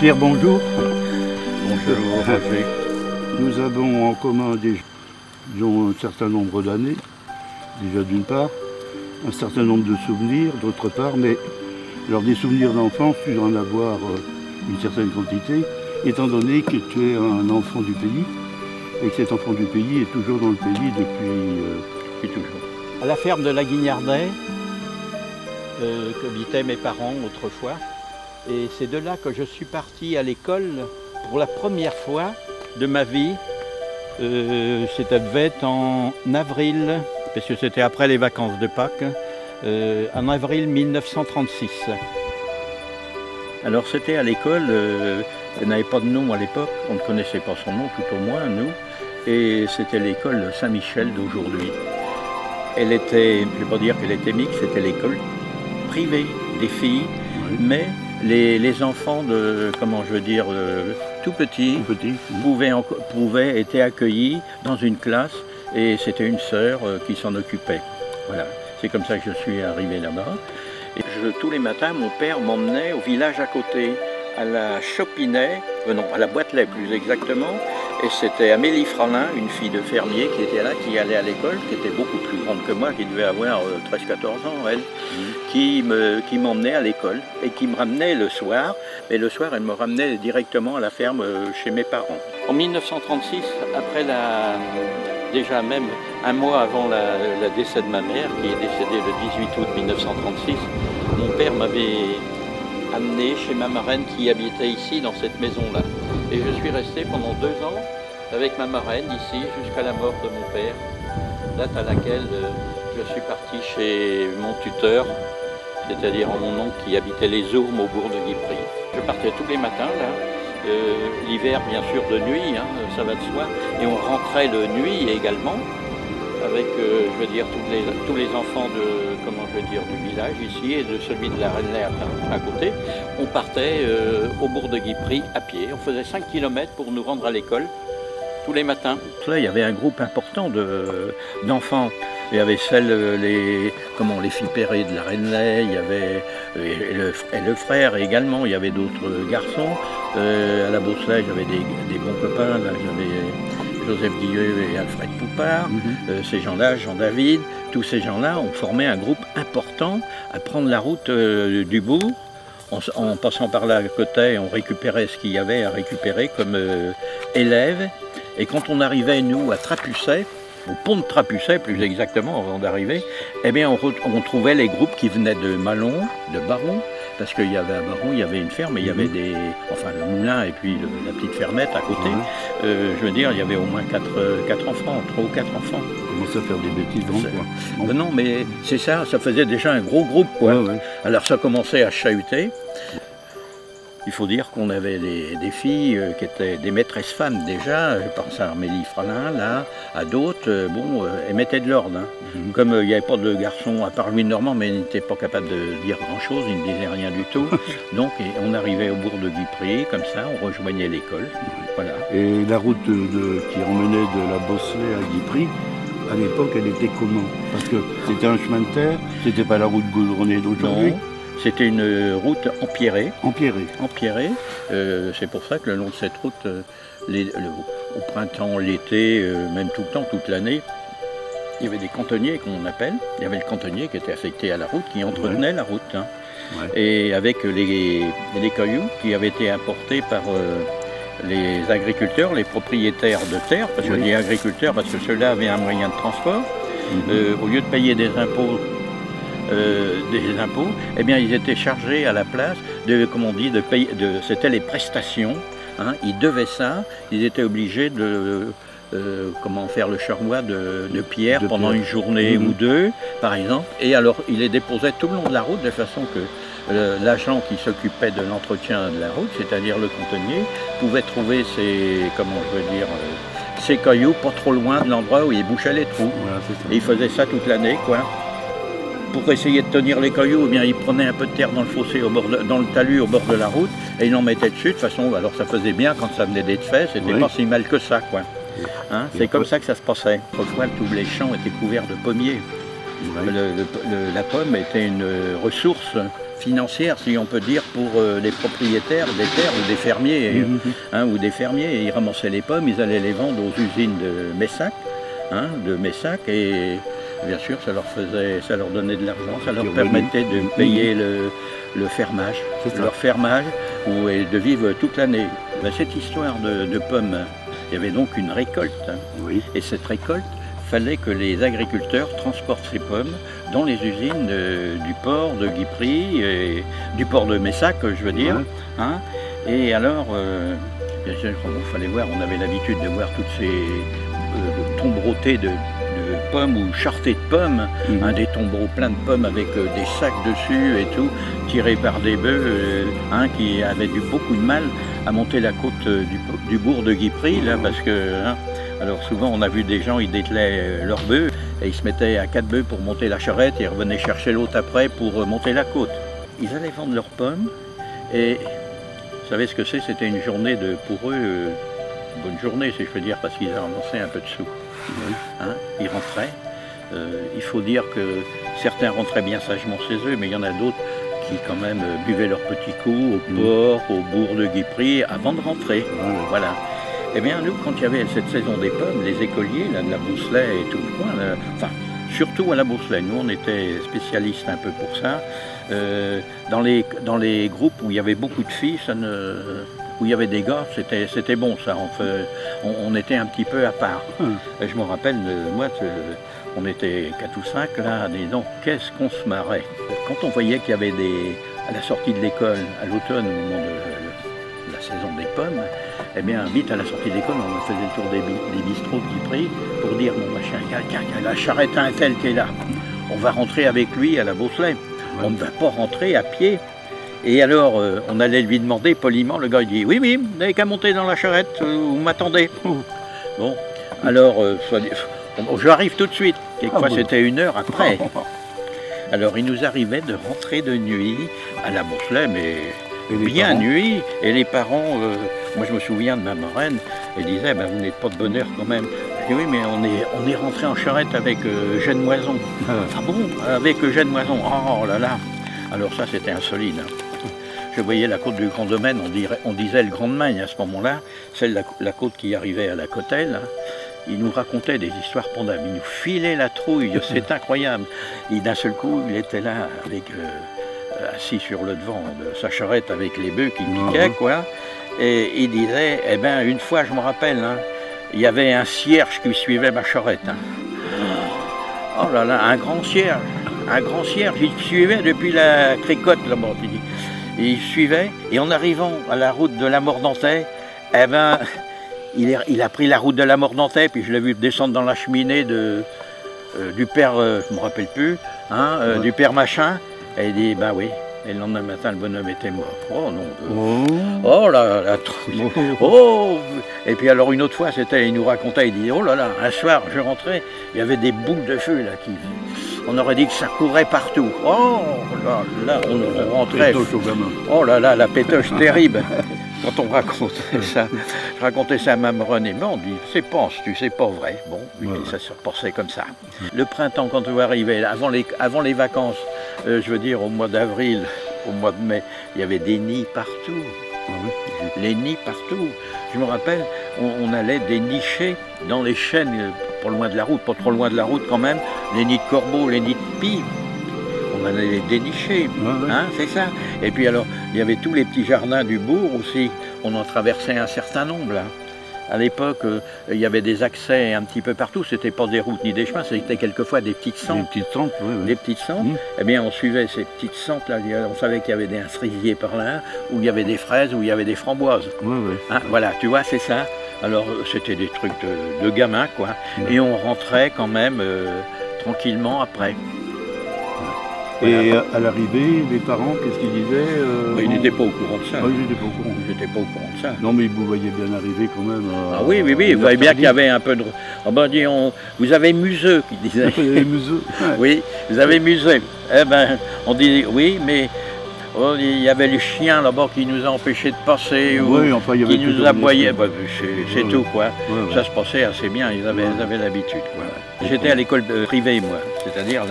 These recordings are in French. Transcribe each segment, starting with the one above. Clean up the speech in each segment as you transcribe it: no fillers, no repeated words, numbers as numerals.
Pierre, bonjour. Bonjour, Roger. Nous avons en commun des gens qui ont un certain nombre d'années, déjà d'une part, un certain nombre de souvenirs d'autre part, mais alors des souvenirs d'enfance, tu dois en avoir une certaine quantité, étant donné que tu es un enfant du pays, et que cet enfant du pays est toujours dans le pays depuis toujours. À la ferme de la Guignardet, qu'habitaient mes parents autrefois, et c'est de là que je suis parti à l'école pour la première fois de ma vie. C'était devait être en avril, parce que c'était après les vacances de Pâques, en avril 1936. Alors c'était à l'école, elle n'avait pas de nom à l'époque, on ne connaissait pas son nom tout au moins, nous, et c'était l'école Saint-Michel d'aujourd'hui. Elle était, je ne vais pas dire qu'elle était mixte, c'était l'école privée des filles, oui. Mais les enfants de, comment je veux dire, tout petits, pouvaient être accueillis dans une classe, et c'était une sœur qui s'en occupait. Voilà, c'est comme ça que je suis arrivé là-bas. Et tous les matins, mon père m'emmenait au village à côté, à la Chopinet, non, à la Boitelet plus exactement, et c'était Amélie Fralin, une fille de fermier qui était là, qui allait à l'école, qui était beaucoup plus grande que moi, qui devait avoir 13-14 ans, elle, qui m'emmenait à l'école et qui me ramenait le soir, et le soir, elle me ramenait directement à la ferme chez mes parents. En 1936, après déjà même un mois avant le décès de ma mère, qui est décédée le 18 août 1936, mon père m'avait amené chez ma marraine qui habitait ici, dans cette maison-là. Et je suis resté pendant 2 ans avec ma marraine ici, jusqu'à la mort de mon père, date à laquelle je suis parti chez mon tuteur, c'est-à-dire mon oncle qui habitait les Ourmes au bourg de Guipry. Je partais tous les matins, là, l'hiver bien sûr de nuit, hein, ça va de soi, et on rentrait de nuit également, avec, je veux dire, tous les enfants du village ici et de celui de la Reine-Lair à côté. On partait au bourg de Guipry à pied. On faisait 5 km pour nous rendre à l'école tous les matins. Là, il y avait un groupe important d'enfants. Il y avait les filles Perret de la Reine-Lair, il y avait le frère également, il y avait d'autres garçons. À la Beausoleil, j'avais des bons copains, là, j'avais Joseph Guilleux et Alfred Poupard, ces gens-là, Jean-David, tous ces gens-là ont formé un groupe important à prendre la route du bourg. En passant par là à côté, on récupérait ce qu'il y avait à récupérer comme élèves. Et quand on arrivait, nous, à Trapusset, au pont de Trapusset plus exactement, avant d'arriver, eh bien on trouvait les groupes qui venaient de Malon, de Baron, parce qu'il y avait à Baron, il y avait une ferme, et il y avait le moulin et puis la petite fermette à côté. Je veux dire, il y avait au moins 4 enfants, 3 ou 4 enfants. On commençait à faire des bêtises, quoi. Non, mais c'est ça, ça faisait déjà un gros groupe, quoi. Ouais. Alors ça commençait à chahuter. Il faut dire qu'on avait des filles qui étaient des maîtresses femmes déjà, je pense à Amélie Fralin, là, à d'autres, elles mettaient de l'ordre. Hein. Comme il n'y avait pas de garçon, à part Louis Normand, mais il n'était pas capable de dire grand-chose, il ne disait rien du tout. Donc on arrivait au bourg de Guipry, comme ça, on rejoignait l'école. Voilà. Et la route qui emmenait de la Beausoleil à Guipry, à l'époque, elle était comment? Parce que c'était un chemin de terre, c'était pas la route goudronnée d'aujourd'hui. C'était une route empierrée. Empierrée. C'est pour ça que le long de cette route, au printemps, l'été, même tout le temps, toute l'année, il y avait des cantonniers qu'on appelle. Il y avait le cantonnier qui était affecté à la route, qui entretenait la route. Hein. Ouais. Et avec les cailloux qui avaient été apportés par les agriculteurs, les propriétaires de terre, parce que je dis agriculteurs parce que ceux-là avaient un moyen de transport. Au lieu de payer des impôts, eh bien ils étaient chargés à la place de, comme on dit, de payer, c'était les prestations, hein, ils devaient ça, ils étaient obligés de faire le charroi de pierre pendant une journée ou deux, par exemple, et alors ils les déposaient tout le long de la route de façon que l'agent qui s'occupait de l'entretien de la route, c'est-à-dire le cantonnier, pouvait trouver ces cailloux pas trop loin de l'endroit où il bouchait les trous. Voilà, et il faisait ça toute l'année, quoi. Pour essayer de tenir les cailloux, eh bien, il prenait un peu de terre dans le fossé, dans le talus au bord de la route, et il en mettait dessus. De toute façon, alors ça faisait bien quand ça venait d'être fait, c'était pas si mal que ça, quoi. Hein, c'est comme ça que ça se passait. Autrefois, tous les champs étaient couverts de pommiers. Ouais. La pomme était une ressource financière, si on peut dire, pour les propriétaires des terres ou des fermiers, ou des fermiers. Ils ramassaient les pommes, ils allaient les vendre aux usines de Messac, et bien sûr, ça leur donnait de l'argent, ça leur permettait de payer le fermage, leur fermage, et de vivre toute l'année. Cette histoire de pommes, il y avait donc une récolte, et cette récolte, fallait que les agriculteurs transportent ces pommes dans les usines du port de Guipry, et du port de Messac, je veux dire. Et alors, bien sûr, il fallait voir, on avait l'habitude de voir toutes ces tombereautés de pommes ou charretées de pommes, des tombereaux pleins de pommes avec des sacs dessus et tout, tirés par des bœufs qui avaient beaucoup de mal à monter la côte du bourg de Guipry, là, parce que... alors souvent on a vu des gens, ils dételaient leurs bœufs et ils se mettaient à 4 bœufs pour monter la charrette et ils revenaient chercher l'autre après pour monter la côte. Ils allaient vendre leurs pommes et vous savez ce que c'est? C'était une journée pour eux, une bonne journée si je peux dire, parce qu'ils avançaient un peu de sous. Ils rentraient. Il faut dire que certains rentraient bien sagement chez eux, mais il y en a d'autres qui quand même buvaient leurs petits coups au port, au bourg de Guipry avant de rentrer. Voilà. Eh bien, nous, quand il y avait cette saison des pommes, les écoliers là, de la Bousselet et tout le coin, enfin, surtout à la Bousselet, nous, on était spécialistes un peu pour ça. Dans les groupes où il y avait beaucoup de filles, où il y avait des gars, c'était bon, ça. On était un petit peu à part. Et je me rappelle, moi, on était 4 ou 5, là, disons, qu'est-ce qu'on se marrait. Quand on voyait qu'il y avait à la sortie de l'école, à l'automne, au moment de la saison des pommes, eh bien, vite à la sortie de l'école, on faisait le tour des bistrots de Guipry pour dire, bon machin, il y a la charrette un tel qui est là. On va rentrer avec lui à la Bousselet. On ne va pas rentrer à pied. Et alors, on allait lui demander poliment, le gars il dit, oui, vous n'avez qu'à monter dans la charrette, vous m'attendez. Bon, alors, j'arrive tout de suite. Quelquefois, c'était 1 heure après. Alors, il nous arrivait de rentrer de nuit à la Bousselet, mais bien nuit, et les parents, moi je me souviens de ma marraine, elle disait, vous n'êtes pas de bonne heure quand même. Je dis, oui, mais on est rentré en charrette avec Jeanne Moison. Ah bon? Avec Jeanne Moison, oh là là. Alors ça c'était insolite. Je voyais la côte du Grand Domaine, on disait le Grande Magne à ce moment-là, celle la côte qui arrivait à la Cotelle. Il nous racontait des histoires pendables, il nous filait la trouille, c'est incroyable. Et d'un seul coup, il était là avec... assis sur le devant de sa charrette avec les bœufs qui piquaient, quoi. Et il disait, une fois, je me rappelle, il y avait un cierge qui suivait ma charrette. Oh là là, un grand cierge, il suivait depuis la Cricotte, là-bas, il suivait, et en arrivant à la route de la Mordantais, il a pris la route de la Mordantais, puis je l'ai vu descendre dans la cheminée du père, je ne me rappelle plus, du père machin. Et il dit, oui. Et le lendemain matin, le bonhomme était mort. Oh non. Oh là, la trouille. Oh. Et puis alors une autre fois, il nous racontait, il dit, oh là là, un soir, je rentrais, il y avait des boules de feu là on aurait dit que ça courait partout. Oh là, on rentrait. Oh là là, la pétoche terrible. Quand on racontait ça, je racontais ça à ma marraine et on dit, c'est pas vrai. Bon, ça se repassait comme ça. Le printemps, quand on arrivait, avant les vacances, je veux dire au mois d'avril, au mois de mai, il y avait des nids partout. Les nids partout. Je me rappelle, on allait dénicher dans les chênes, pas loin de la route, pas trop loin de la route quand même, les nids de corbeaux, les nids de pie. On allait les dénicher, c'est ça. Et puis alors, il y avait tous les petits jardins du bourg aussi. On en traversait un certain nombre là. À l'époque, il y avait des accès un petit peu partout. C'était pas des routes ni des chemins, c'était quelquefois des petites sentes. Des petites sentes, Des petites sentes. Eh bien, on suivait ces petites sentes là. On savait qu'il y avait un cerisier par là, où il y avait des fraises, où il y avait des framboises. Voilà, tu vois, c'est ça. Alors, c'était des trucs de gamins, quoi. Et on rentrait quand même tranquillement après. Et à l'arrivée, les parents, qu'est-ce qu'ils disaient Ils n'étaient pas au courant de ça. Ils n'étaient pas au courant. Ils n'étaient pas au courant de ça. Non, mais vous voyez bien arriver quand même. Ah oui, vous voyez bien qu'il y avait un peu de... vous avez museux, qui disait. Les museux. Oui, vous avez museux. On dit oui, mais Oh, il y avait les chiens là-bas qui nous empêchaient de passer, ou Oui, enfin, il y avait qui nous aboyaient. Bah, c'est Ouais, tout, quoi. ouais. Ça se passait assez bien, ils avaient l'habitude, quoi. Ouais. J'étais à l'école privée, moi, c'est-à-dire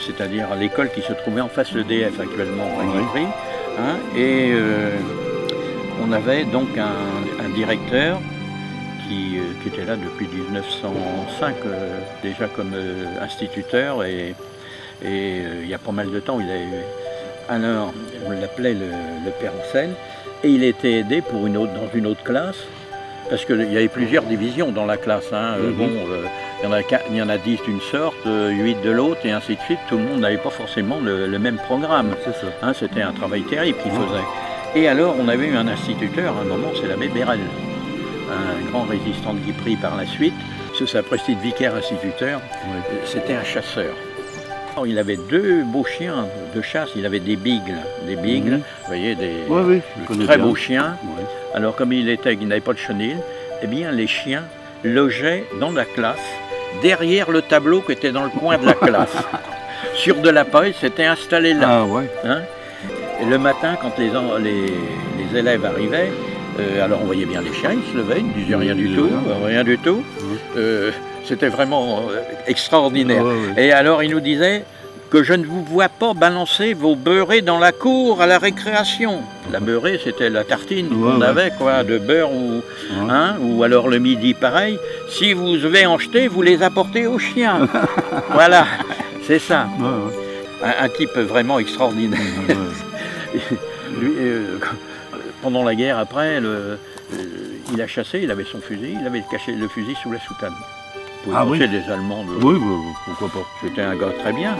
c'est-à-dire l'école qui se trouvait en face de l'EDF actuellement à Guipry. Hein, et on avait donc un directeur qui était là depuis 1905, déjà comme instituteur, et il y a pas mal de temps, il a eu, alors on l'appelait le père Roussel, et il était aidé dans une autre classe, parce qu'il y avait plusieurs divisions dans la classe. Hein. Bon, il y en a 10 d'une sorte, 8 de l'autre, et ainsi de suite. Tout le monde n'avait pas forcément le même programme. Hein, c'était un travail terrible qu'il faisait. Et alors, on avait eu un instituteur, à un moment, c'est l'abbé Bérel, un grand résistant de Guipry par la suite. C'est sa prestige vicaire instituteur. C'était un chasseur. Alors, il avait 2 beaux chiens de chasse. Il avait des beagles, vous voyez, des très beaux chiens. Alors, comme il n'avait pas de chenil, eh bien, les chiens logeaient dans la classe, derrière le tableau qui était dans le coin de la classe. Sur de la paille, c'était installé là. Hein? Et le matin, quand les élèves arrivaient, alors on voyait bien les chiens, ils se levaient, ils ne disaient rien du tout. C'était vraiment extraordinaire. Et alors il nous disait que je ne vous vois pas balancer vos beurrés dans la cour à la récréation. La beurrée, c'était la tartine qu'on avait, quoi, de beurre, ou alors le midi, pareil. Si vous devez en jeter, vous les apportez aux chiens. Voilà, c'est ça. Un type vraiment extraordinaire. Lui, pendant la guerre, après, il a chassé, il avait son fusil, il avait caché le fusil sous la soutane. Des Allemands. Pourquoi pas. C'était un gars très bien,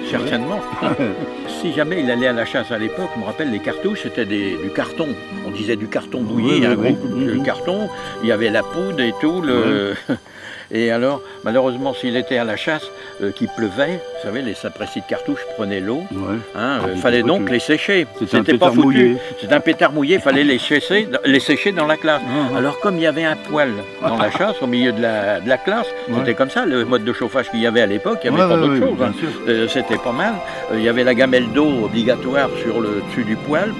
certainement. Si jamais il allait à la chasse à l'époque, je me rappelle, les cartouches, c'était du carton. On disait du carton bouilli, un gros carton. Il y avait la poudre et tout. Et alors, malheureusement, s'il était à la chasse, qu'il pleuvait, vous savez, les sapristi de cartouches prenaient l'eau. Il fallait donc les sécher. C'était pas foutu. C'était un pétard mouillé, il fallait les sécher dans la classe. Alors, comme il y avait un poêle dans la chasse, au milieu de la classe, c'était comme ça, le mode de chauffage qu'il y avait à l'époque, il n'y avait pas d'autre chose. C'était pas mal. Il y avait la gamelle d'eau obligatoire sur le dessus du poêle.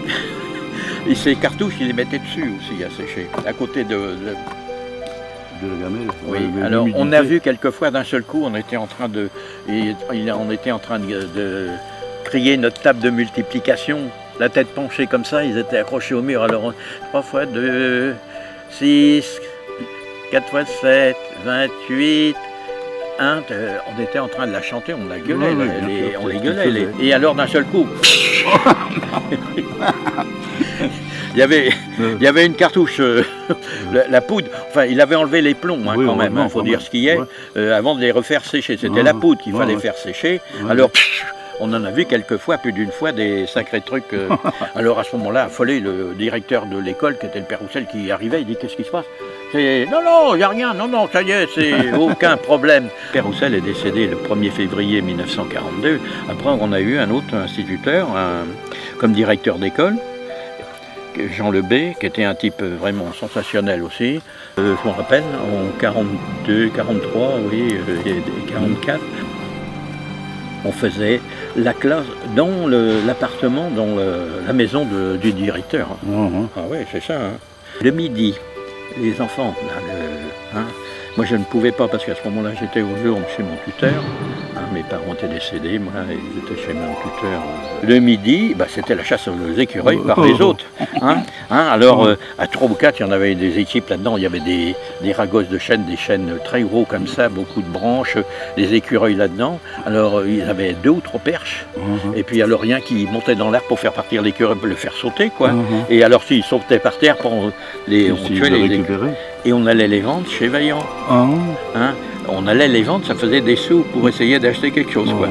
Et ces cartouches, ils les mettaient dessus aussi à sécher, à côté de la gamelle. Alors on a vu quelquefois d'un seul coup, on était en train de crier notre table de multiplication, la tête penchée comme ça, ils étaient accrochés au mur. Alors 3 x 2, 6, 4 x 7, 28, 1, on était en train de la chanter, on la gueulait, on les gueulait. Et alors d'un seul coup, il y avait une cartouche, la poudre, enfin il avait enlevé les plombs quand même, il faut dire ce qu'il y a, avant de les refaire sécher. C'était la poudre qu'il fallait faire sécher. Alors on en a vu quelquefois, plus d'une fois, des sacrés trucs. Alors à ce moment-là, affolé, le directeur de l'école, qui était le père Roussel, qui arrivait, il dit: qu'est-ce qui se passe? Non, il n'y a rien, non, ça y est, c'est aucun problème. Père Roussel est décédé le 1er février 1942. Après, on a eu un autre instituteur, comme directeur d'école, Jean Lebé, qui était un type vraiment sensationnel aussi. Je me rappelle, en 42, 43, et 44, on faisait la classe dans l'appartement, dans la maison du directeur. Ah oui, c'est ça. Le midi, les enfants, moi je ne pouvais pas parce qu'à ce moment-là j'étais au jour chez mon tuteur. Mes parents étaient décédés, moi ils étaient chez mon tuteur. Le midi, c'était la chasse aux écureuils par les autres. Alors à 3 ou 4, il y en avait des équipes là-dedans, il y avait des ragosses de chênes, des chênes très gros comme ça, beaucoup de branches, des écureuils là-dedans. Alors ils avaient 2 ou 3 perches, et puis alors rien qui montait dans l'air pour faire partir l'écureuil, pour le faire sauter, quoi. Et alors s'ils sautaient par terre, on tuait les écureuils. Et on allait les vendre chez Vaillant. On allait les vendre, ça faisait des sous pour essayer d'acheter quelque chose, quoi.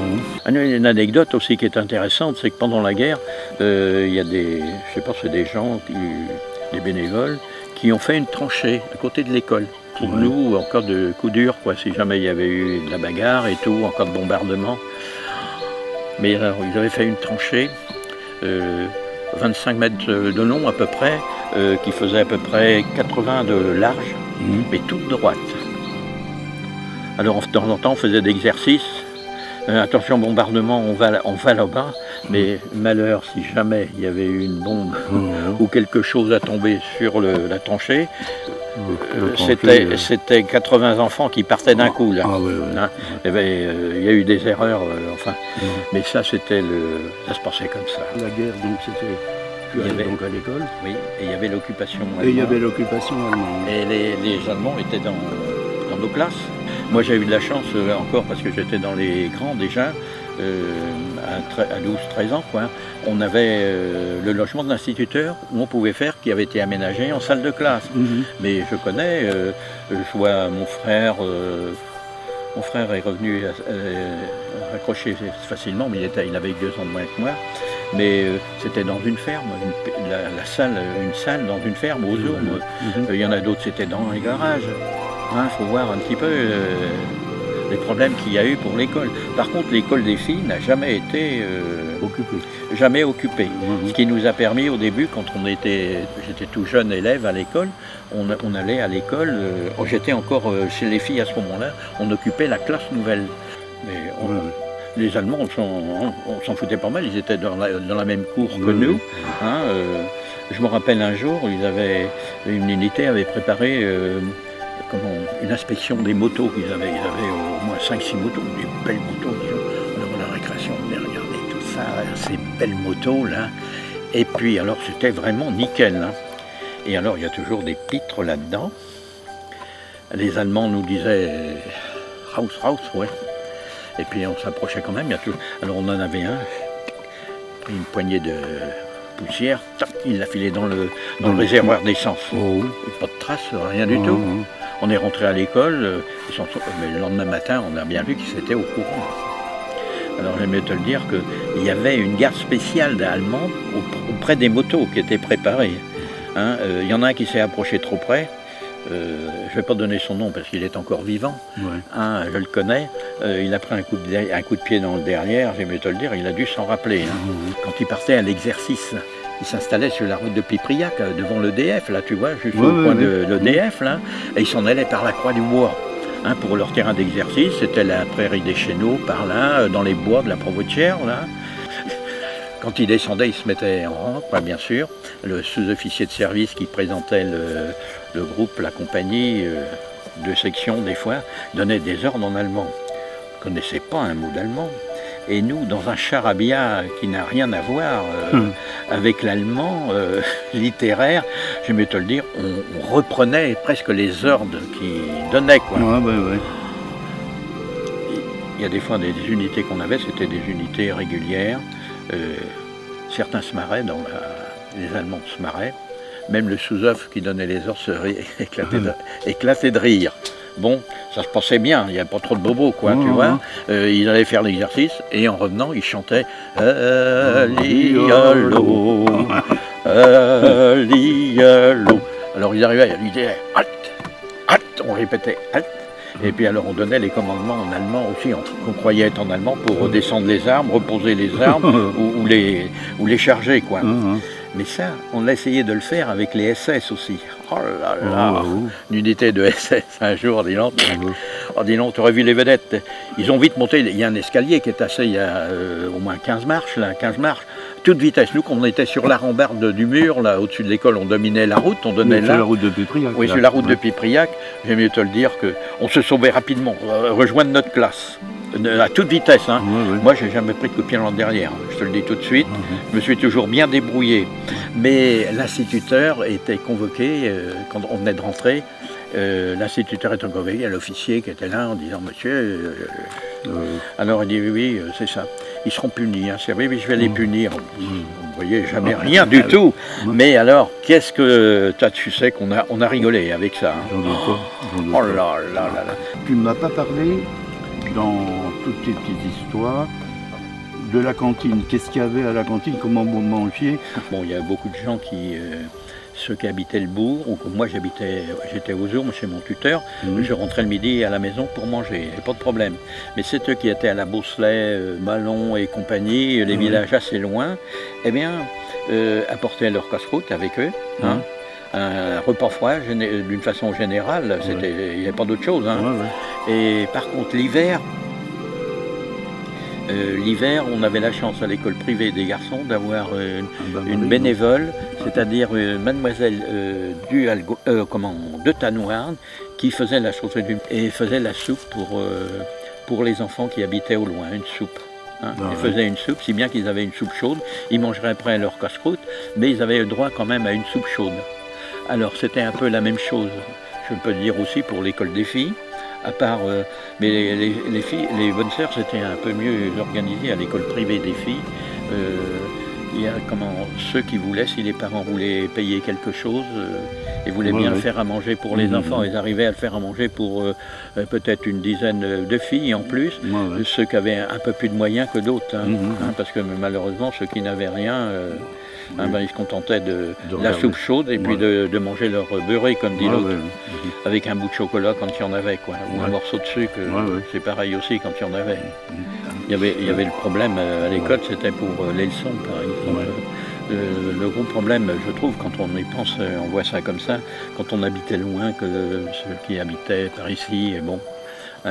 Une anecdote aussi qui est intéressante, c'est que pendant la guerre, il y a je sais pas, c'est des gens, des bénévoles, qui ont fait une tranchée à côté de l'école. Pour nous, encore de coups durs, quoi, si jamais il y avait eu de la bagarre et tout, encore de bombardements. Mais alors, ils avaient fait une tranchée, 25 mètres de long à peu près, qui faisait à peu près 80 de large, mais toute droite. Alors de temps en temps on faisait des exercices, attention bombardement, on va là-bas, mais malheur si jamais il y avait eu une bombe ou quelque chose à tomber sur la tranchée, c'était 80 enfants qui partaient d'un coup là. Hein, il y a eu des erreurs, enfin, mais ça ça se passait comme ça. La guerre donc c'était... Tu allais donc à l'école? Oui, et il y avait l'occupation allemande. Et il y avait l'occupation allemande. Et les Allemands étaient dans nos classes. Moi j'ai eu de la chance encore parce que j'étais dans les grands déjà, à 12-13 ans quoi. On avait le logement de l'instituteur où on pouvait faire, qui avait été aménagé en salle de classe. Mais je connais, je vois mon frère est revenu raccrocher facilement, mais il avait 2 ans de moins que moi. Mais c'était dans une ferme, une salle dans une ferme aux Ourmes. Il y en a d'autres, c'était dans les garages. Faut voir un petit peu les problèmes qu'il y a eu pour l'école. Par contre, l'école des filles n'a jamais été occupée. Ce qui nous a permis au début, quand j'étais tout jeune élève à l'école, on allait à l'école, j'étais encore chez les filles à ce moment-là, on occupait la classe nouvelle. Mais les Allemands, on s'en foutait pas mal, ils étaient dans la même cour que nous. Je me rappelle un jour, une unité avait préparé une inspection des motos qu'ils avaient. Ils avaient au moins 5-6 motos, des belles motos, disons. Alors à la récréation, on avait regardé tout ça, ces belles motos là. Et puis alors c'était vraiment nickel. Hein. Et alors il y a toujours des pitres là-dedans. Les Allemands nous disaient Raus, raus, ouais. Et puis on s'approchait quand même. Alors on en avait une poignée de poussière, il l'a filé dans le réservoir d'essence. Pas de traces, rien du tout. On est rentré à l'école, mais le lendemain matin, on a bien vu qu'ils étaient au courant. Alors j'aimerais te le dire qu'il y avait une garde spéciale d'Allemands auprès des motos qui étaient préparées. Il y en a un qui s'est approché trop près. Je ne vais pas donner son nom parce qu'il est encore vivant. Je le connais. Il a pris un coup de pied dans le derrière, j'aimerais te le dire, il a dû s'en rappeler. Quand il partait à l'exercice, il s'installait sur la route de Pipriac, devant l'EDF, là tu vois, juste au coin de l'EDF, là, et il s'en allait par la Croix du Bois. Pour leur terrain d'exercice, c'était la prairie des Chéneaux, par là, dans les bois de la Provotière, là. Quand il descendait, il se mettait en rang, bien sûr. Le sous-officier de service qui présentait le groupe, la compagnie, de section des fois, donnait des ordres en allemand. On ne connaissait pas un mot d'allemand. Et nous, dans un charabia qui n'a rien à voir avec l'allemand littéraire, j'aime te le dire, on reprenait presque les ordres qu'il donnait. Quoi. Il y a des fois des unités qu'on avait, c'était des unités régulières. Certains se marraient, les Allemands se marraient. Même le sous-off qui donnait les ordres se éclatait de rire. Bon, ça se passait bien, il n'y avait pas trop de bobos, quoi, tu vois. Il allait faire l'exercice et en revenant, il chantait Hallihallo, Hallihallo. Alors il arrivait, il disait halt, halt, on répétait halt. Et puis alors on donnait les commandements en allemand aussi, qu'on croyait être en allemand pour redescendre les armes, reposer les armes ou les charger, quoi. Mais ça, on a essayé de le faire avec les SS aussi. Oh là là, une unité de SS un jour, dis donc, tu aurais vu les vedettes. Ils ont vite monté, il y a un escalier qui est assez, il y a au moins 15 marches, là, 15 marches, toute vitesse. Nous, quand on était sur la rambarde du mur, là, au-dessus de l'école, on dominait la route, on donnait là. Sur la route de Pipriac. Oui, sur la route de Pipriac. J'aime mieux te le dire qu'on se sauvait rapidement, rejoindre notre classe. À toute vitesse. Moi, j'ai jamais pris de coup de pied dans le derrière, je te le dis tout de suite. Je me suis toujours bien débrouillé. Mais l'instituteur était convoqué, quand on venait de rentrer, l'instituteur était convoqué à l'officier qui était là en disant « Monsieur, alors il dit « Oui, c'est ça, ils seront punis, oui, je vais les punir. » Vous voyez, jamais rien du tout. Mais alors, qu'est-ce que tu sais qu'on a rigolé avec ça. Oh là là là là. Tu ne m'as pas parlé dans toutes tes petites histoires de la cantine. Qu'est-ce qu'il y avait à la cantine? Comment vous mangiez? Bon, il y a beaucoup de gens ceux qui habitaient le bourg, ou comme moi j'étais aux Ourmes chez mon tuteur, je rentrais le midi à la maison pour manger, pas de problème. Mais c'est eux qui étaient à la Beaucelet, Malon et compagnie, les villages assez loin, eh bien, apportaient leur casse-croûte avec eux. Un repas froid, d'une façon générale, il n'y avait pas d'autre chose. Et par contre, l'hiver, l'hiver, on avait la chance à l'école privée des garçons d'avoir une bénévole, c'est-à-dire mademoiselle de Tannouarn, qui faisait la chose et faisait la soupe pour les enfants qui habitaient au loin, une soupe. Hein. Ils faisaient une soupe, si bien qu'ils avaient une soupe chaude. Ils mangeraient après leur casse-croûte, mais ils avaient le droit quand même à une soupe chaude. Alors c'était un peu la même chose, je peux dire aussi pour l'école des filles. À part, mais les filles, les bonnes sœurs, c'était un peu mieux organisé à l'école privée des filles. Il y a ceux qui voulaient, si les parents voulaient payer quelque chose et voulaient bien le faire à manger pour les enfants, ils arrivaient à le faire à manger pour peut-être une dizaine de filles en plus, ceux qui avaient un peu plus de moyens que d'autres, parce que malheureusement ceux qui n'avaient rien, ils se contentaient de la soupe chaude et puis de manger leur beurré, comme dit l'autre, avec un bout de chocolat quand il y en avait, quoi, ou un morceau de sucre, c'est pareil aussi quand il y en avait. Il y avait le problème à l'école, c'était pour les leçons, par exemple. Le gros problème, je trouve, quand on y pense, on voit ça comme ça, quand on habitait loin, que ceux qui habitaient par ici, et bon,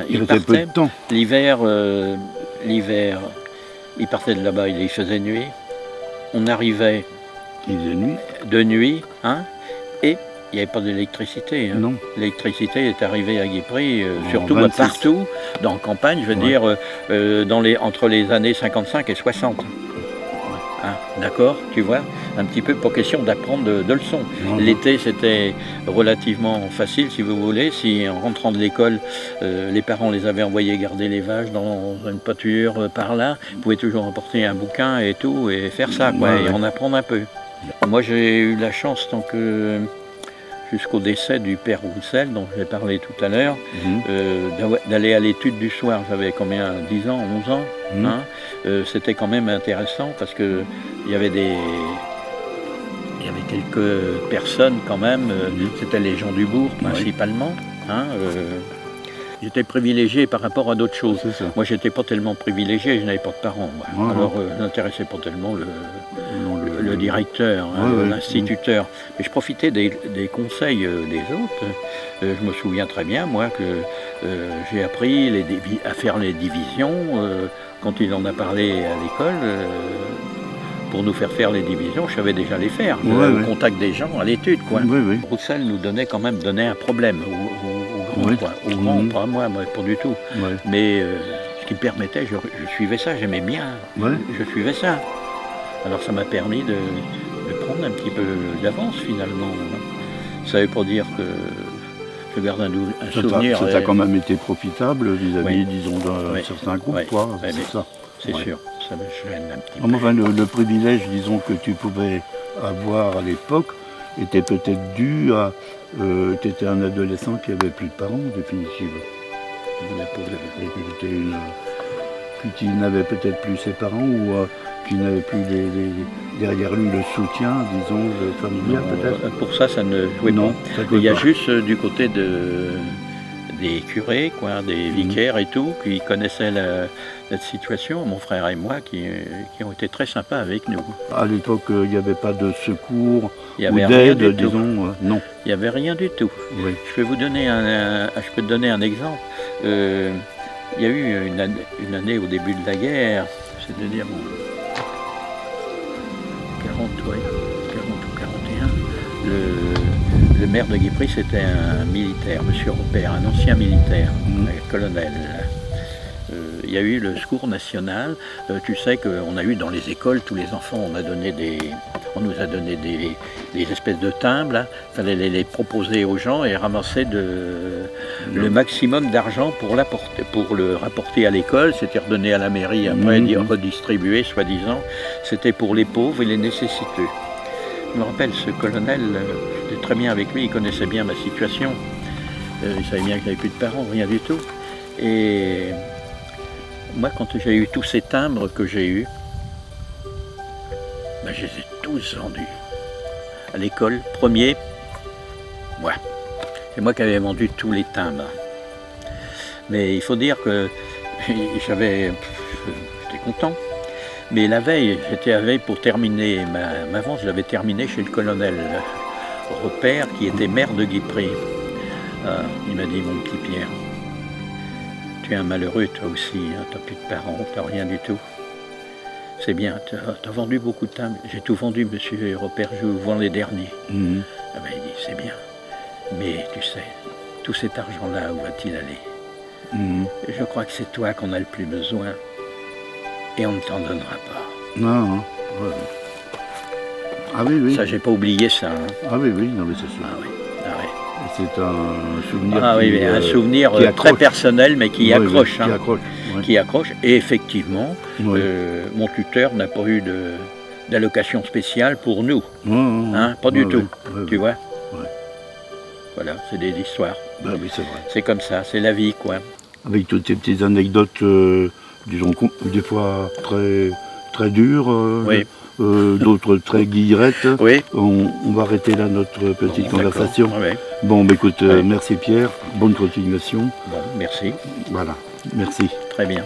ils partaient. L'hiver, ils partaient de là-bas, il faisait nuit. On arrivait de nuit, et il n'y avait pas d'électricité. Hein. L'électricité est arrivée à Guipry, surtout partout, dans la campagne, je veux dire, entre les années 55 et 60. D'accord, tu vois, un petit peu pour question d'apprendre de leçons. L'été, c'était relativement facile, si vous voulez. Si en rentrant de l'école, les parents les avaient envoyés garder les vaches dans une pâture par là, ils pouvaient toujours emporter un bouquin et tout, et faire ça, quoi, et en apprendre un peu. Moi, j'ai eu la chance, tant que jusqu'au décès du père Roussel, dont j'ai parlé tout à l'heure, d'aller à l'étude du soir. J'avais combien, 10 ans, 11 ans, c'était quand même intéressant parce que il y avait quelques personnes quand même, c'était les gens du bourg principalement. J'étais privilégié par rapport à d'autres choses. Moi, j'étais pas tellement privilégié, je n'avais pas de parents. Alors, je n'intéressais pas tellement le directeur, l'instituteur. Mais je profitais des conseils des autres. Je me souviens très bien, moi, que j'ai appris à faire les divisions quand il en a parlé à l'école. Pour nous faire les divisions, je savais déjà les faire. Au contact des gens, à l'étude, quoi. Roussel nous donnait un problème aux grands, pas moi, pas du tout. Mais ce qui me permettait, je suivais ça, j'aimais bien, je suivais ça. Alors ça m'a permis de prendre un petit peu d'avance finalement. Ça ne veut pas dire que je garde un souvenir. Ça a quand même été profitable vis-à-vis, disons, d'un certain groupe, quoi. C'est ça. C'est sûr, ça me gêne un petit peu. Enfin, le privilège, disons, que tu pouvais avoir à l'époque était peut-être dû à... tu étais un adolescent qui avait plus de parents, en définitive. Qui n'avait peut-être plus ses parents ou qui n'avait plus derrière lui le soutien, disons, familial peut-être. Pour ça, ça ne jouait pas. Il y a juste du côté des curés, quoi, des vicaires et tout, qui connaissaient la situation, mon frère et moi, qui ont été très sympas avec nous. À l'époque, il n'y avait pas de secours ou d'aide, disons, non. Il n'y avait rien du tout. Je peux te donner un exemple. Il y a eu une année au début de la guerre, c'est-à-dire 40 ou 41, le maire de Guipry, c'était un militaire, M. Robert, un ancien militaire, un colonel. Il y a eu le secours national. Tu sais qu'on a eu dans les écoles, tous les enfants, on nous a donné des espèces de timbres. Il fallait les proposer aux gens et ramasser le maximum d'argent pour le rapporter à l'école. C'était redonné à la mairie après, redistribué, soi-disant. C'était pour les pauvres et les nécessiteux. Je me rappelle, ce colonel, j'étais très bien avec lui, il connaissait bien ma situation. Il savait bien que j'avais plus de parents, rien du tout. Et moi, quand j'ai eu tous ces timbres que j'ai eus, je les ai tous vendus. À l'école, premier, moi. C'est moi qui avais vendu tous les timbres. Mais il faut dire que j'étais content. Mais la veille, j'étais à veille pour terminer ma vente, je l'avais terminée chez le colonel Repère, qui était maire de Guipry. Il m'a dit, mon petit Pierre, tu es un malheureux toi aussi, hein. Tu n'as plus de parents, tu n'as rien du tout. C'est bien, tu as vendu beaucoup de tables. J'ai tout vendu, monsieur Robert, je vous vends les derniers. Ah ben il dit, c'est bien. Mais tu sais, tout cet argent-là, où va-t-il aller? Je crois que c'est toi qu'on a le plus besoin. Et on ne t'en donnera pas. Non, ouais. Ah oui, oui. Ça, j'ai pas oublié ça. Hein. Ah oui, oui, non mais c'est sûr. Ah oui, ah oui. C'est un souvenir un souvenir très personnel, mais qui accroche. Qui accroche, qui accroche. Et effectivement, mon tuteur n'a pas eu d'allocation spéciale pour nous. Hein, pas du tout, tu vois. Voilà, c'est des histoires. Ben oui, c'est vrai. C'est comme ça, c'est la vie, quoi. Avec toutes ces petites anecdotes, disons, des fois très dures. D'autres très guillerettes. On va arrêter là notre petite conversation. Bon, bah, écoute, merci Pierre, bonne continuation. Bon, merci. Voilà, merci. Très bien.